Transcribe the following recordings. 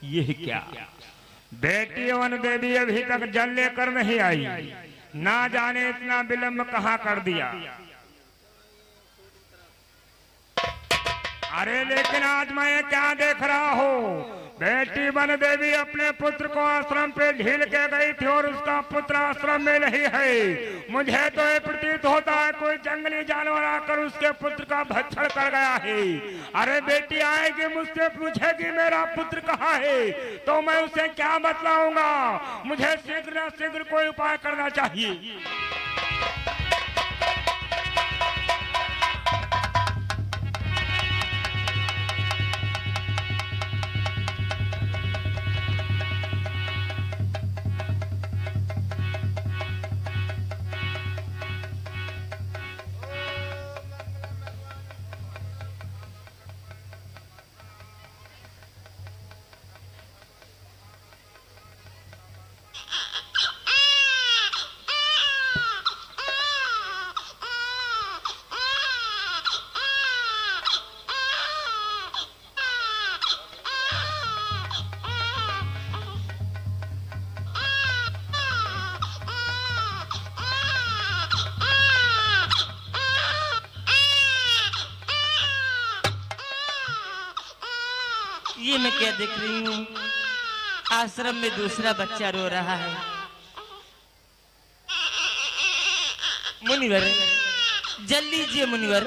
ये क्या बेटी वन देवी अभी तक जल लेकर नहीं आई, ना जाने इतना विलंब कहाँ कर दिया। अरे लेकिन आज मैं क्या देख रहा हूँ, बेटी वन देवी अपने पुत्र को आश्रम पे ढील के गई थी और उसका पुत्र आश्रम में नहीं है। मुझे तो ये प्रतीत होता है कोई जंगली जानवर आकर उसके पुत्र का भक्षण कर गया है। अरे बेटी आएगी मुझसे पूछेगी मेरा पुत्र कहाँ है, तो मैं उसे क्या बतलाऊंगा। मुझे शीघ्र न शीघ्र कोई उपाय करना चाहिए। ये मैं क्या देख रही हूँ, आश्रम में दूसरा बच्चा रो रहा है। मुनिवर जल लीजिए मुनिवर।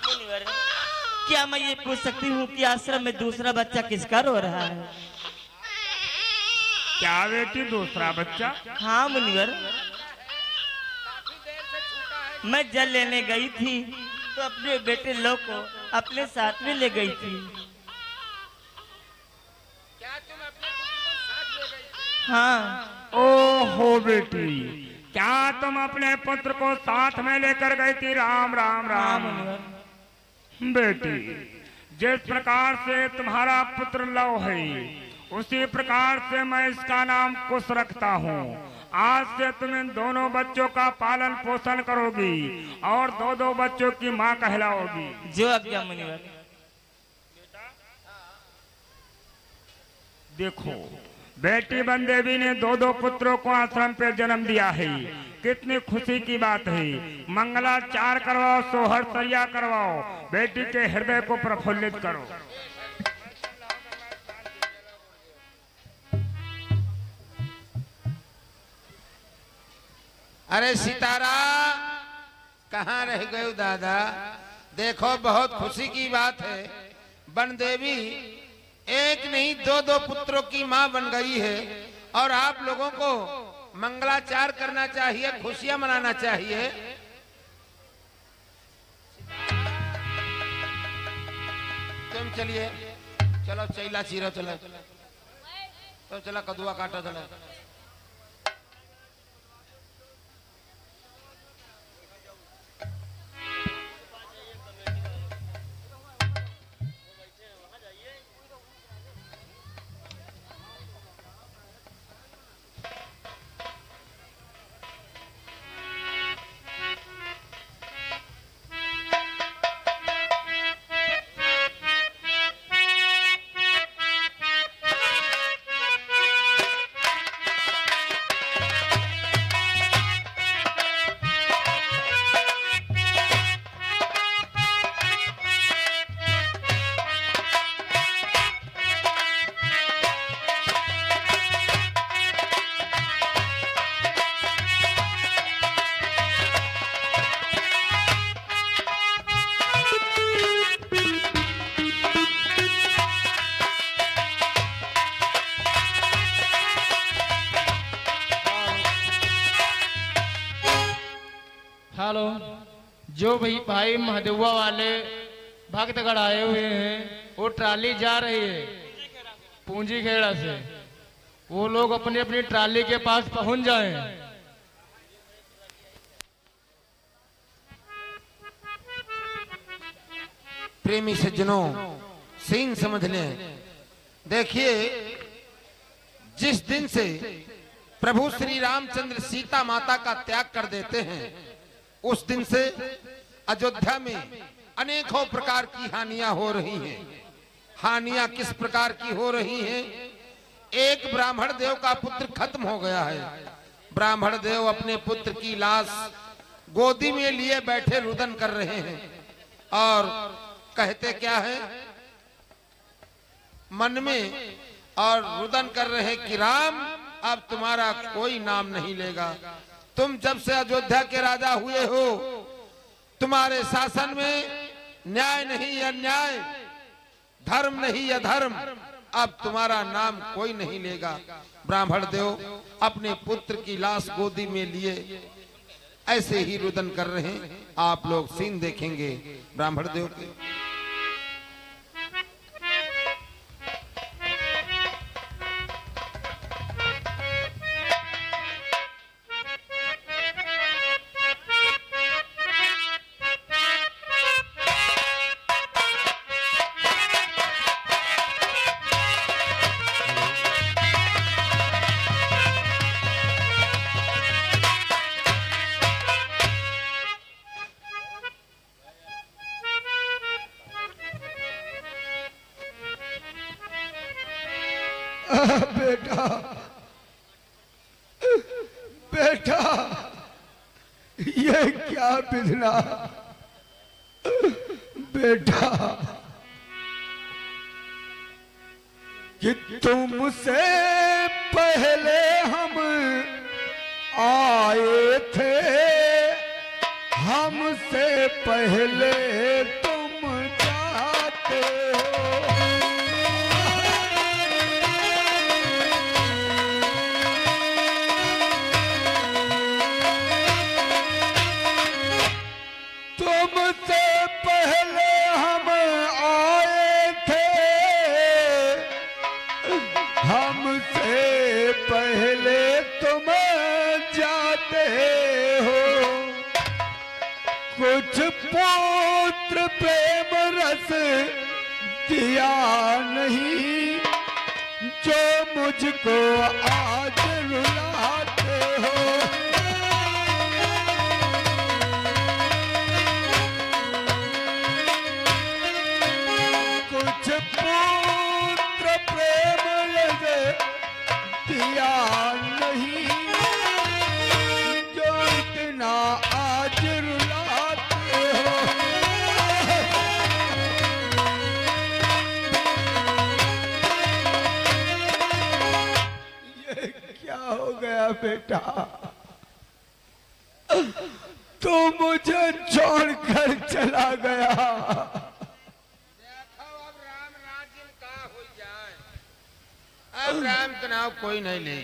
मुनिवर क्या मैं ये पूछ सकती हूँ कि आश्रम में दूसरा बच्चा किसका रो रहा है? क्या बेटी दूसरा बच्चा? हाँ मुनिवर, मैं जल लेने गई थी तो अपने बेटे लो को अपने साथ में ले गई थी। क्या तुम अपने पुत्र को साथ ले गई थी? हाँ। ओहो बेटी, क्या तुम अपने पुत्र को साथ में लेकर गई थी? राम राम राम। बेटी जिस प्रकार से तुम्हारा पुत्र लव है उसी प्रकार से मैं इसका नाम कुश रखता हूँ। आज से तुम इन दोनों बच्चों का पालन पोषण करोगी और दो दो बच्चों की माँ कहलाओगी। जो आज्ञा मुनिवर। देखो बेटी वन देवी ने दो दो पुत्रों को आश्रम पे जन्म दिया है, कितनी खुशी की बात है। मंगलाचार करवाओ, सोहर सरिया करवाओ, बेटी के हृदय को प्रफुल्लित करो। अरे सितारा कहाँ रह गए दादा? देखो बहुत खुशी की बात है, वन देवी एक नहीं दो दो पुत्रों की माँ बन गई है और आप लोगों को मंगलाचार करना चाहिए, खुशियां मनाना चाहिए। तुम चलिए, चलो चैला चीरो चलो, तो चला कदुआ काटो चलो। हेलो, जो भाई महादेवा वाले भक्तगढ़ आए हुए हैं, वो ट्राली जा रही है पूंजी खेड़ा से। वो लोग अपनी अपनी ट्राली के पास पहुंच जाएं। प्रेमी सज्जनों, सीन समझ लें। देखिए, जिस दिन से प्रभु श्री रामचंद्र सीता माता का त्याग कर देते हैं, उस दिन से अयोध्या में अनेकों प्रकार की हानियां हो रही हैं। हानियां किस प्रकार की हो रही हैं? एक ब्राह्मण देव का पुत्र खत्म हो गया है। ब्राह्मण देव अपने पुत्र की लाश गोदी में लिए बैठे रुदन कर रहे हैं और कहते क्या है मन में, और रुदन कर रहे हैं कि राम, अब तुम्हारा कोई नाम नहीं लेगा। तुम जब से अयोध्या के राजा हुए हो, तुम्हारे शासन में न्याय नहीं अन्याय, धर्म नहीं अधर्म, अब तुम्हारा नाम कोई नहीं लेगा। ब्राह्मण देव अपने पुत्र की लाश गोदी में लिए ऐसे ही रुदन कर रहे हैं। आप लोग सीन देखेंगे ब्राह्मण देव के। बेटा, बेटा, ये क्या बिधना बेटा, कि तुमसे पहले हम आए थे, हमसे पहले तुम जाते हो। तुमसे पहले हम आए थे, हमसे पहले तुम जाते हो। कुछ पुत्र प्रेम रस दिया नहीं, जो मुझको आज रुलाते हो। कुछ पुत्र प्रेम दिया नहीं, जो इतना आज रुलाते हो। ये क्या हो गया बेटा? तू मुझे छोड़कर चला गया। अब राम का नाम कोई नहीं ले।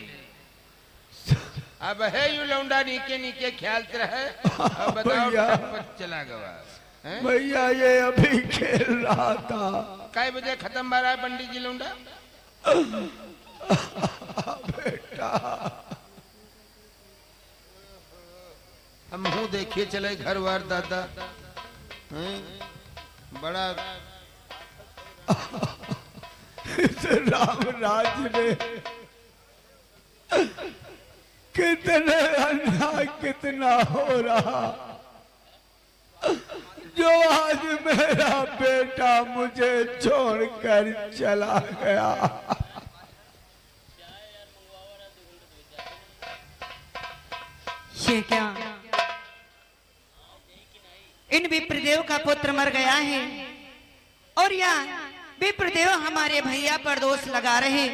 अब है यू लौंडा नीके नीके ख्याल रहे। अब बताओ चला गया भैया, ये अभी खेल रहा था। कई बजे खत्म बार है पंडित जी लौंडा? बेटा, हम मुंह देखिए चले घर वार दादा बड़ा इस राम राज ने कितने अन्याय कितना हो रहा, जो आज मेरा बेटा मुझे छोड़कर चला गया। ये क्या, इन विप्रदेव का पुत्र मर गया है और यहाँ विप्रदेव हमारे भैया पर दोष लगा रहे।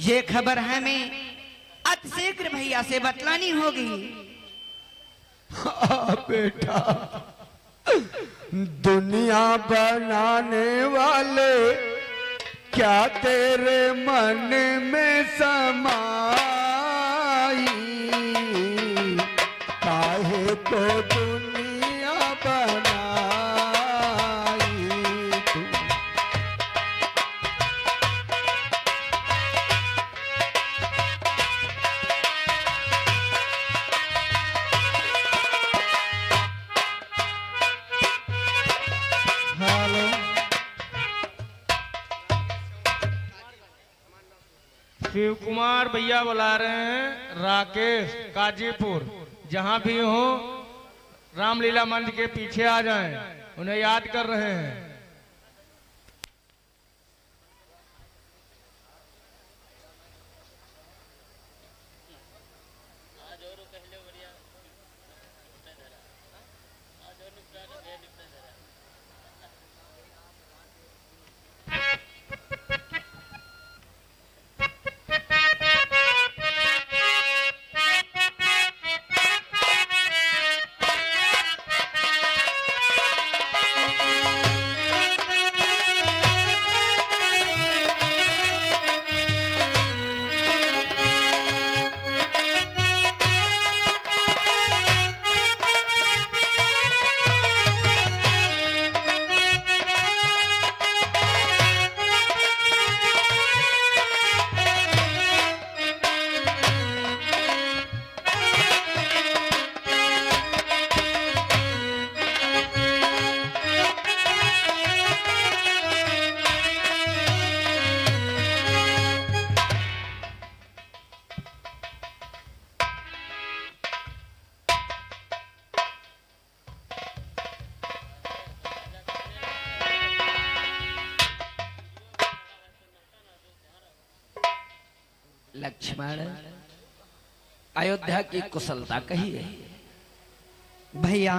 ये खबर हमें अतिशीघ्र भैया से बतलानी होगी। बेटा, दुनिया बनाने वाले क्या तेरे मन में समाई, काहे को दुनिया शिव कुमार भैया बुला रहे हैं, राकेश काजीपुर। जहां भी हो रामलीला मंच के पीछे आ जाएं, उन्हें याद कर रहे हैं। लक्ष्मण, अयोध्या की कुशलता कहिए। भैया,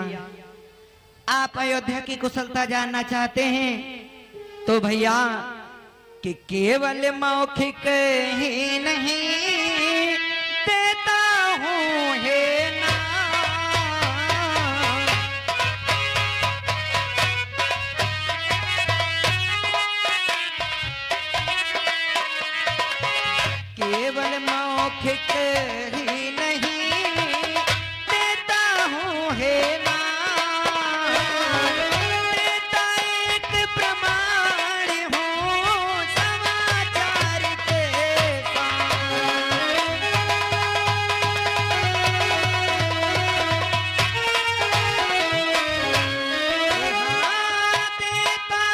आप अयोध्या की कुशलता जानना चाहते हैं तो भैया कि केवल मौखिक ही नहीं देता हूँ हे ना, केवल मौखिक ही नहीं देता हूँ हे ना, देता एक प्रमाण हूँ समाचार के देता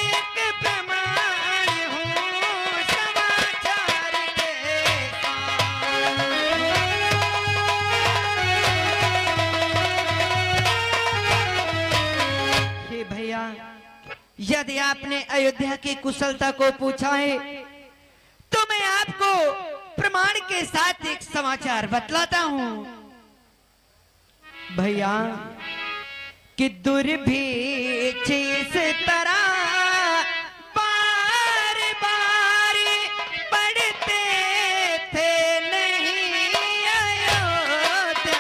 एक प्रमाण हूँ समाचार के भैया, यदि आपने अयोध्या की कुशलता को पूछा है तो मैं आपको प्रमाण के साथ एक समाचार बतलाता हूं भैया कि दुर्भिक्ष इस तरह बार बार पड़ते थे नहीं अयोध्या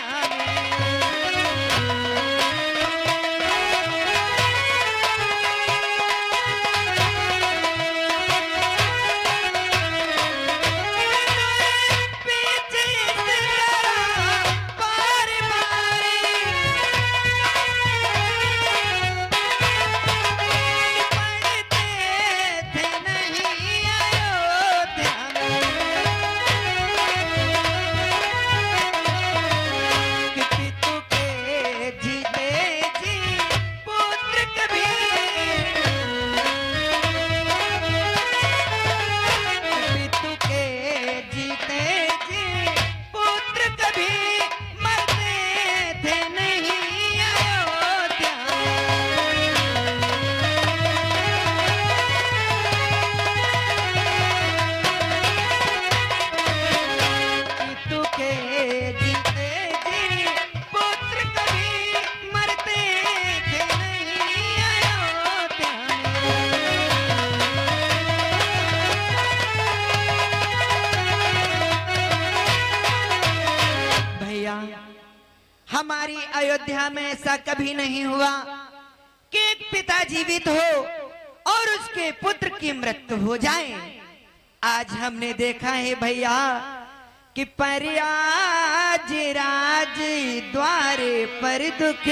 हमारी अयोध्या में ऐसा कभी नहीं हुआ कि एक पिता जीवित हो और उसके पुत्र की मृत्यु हो जाए। आज हमने देखा है भैया कि परियाज राज द्वारे पर दुख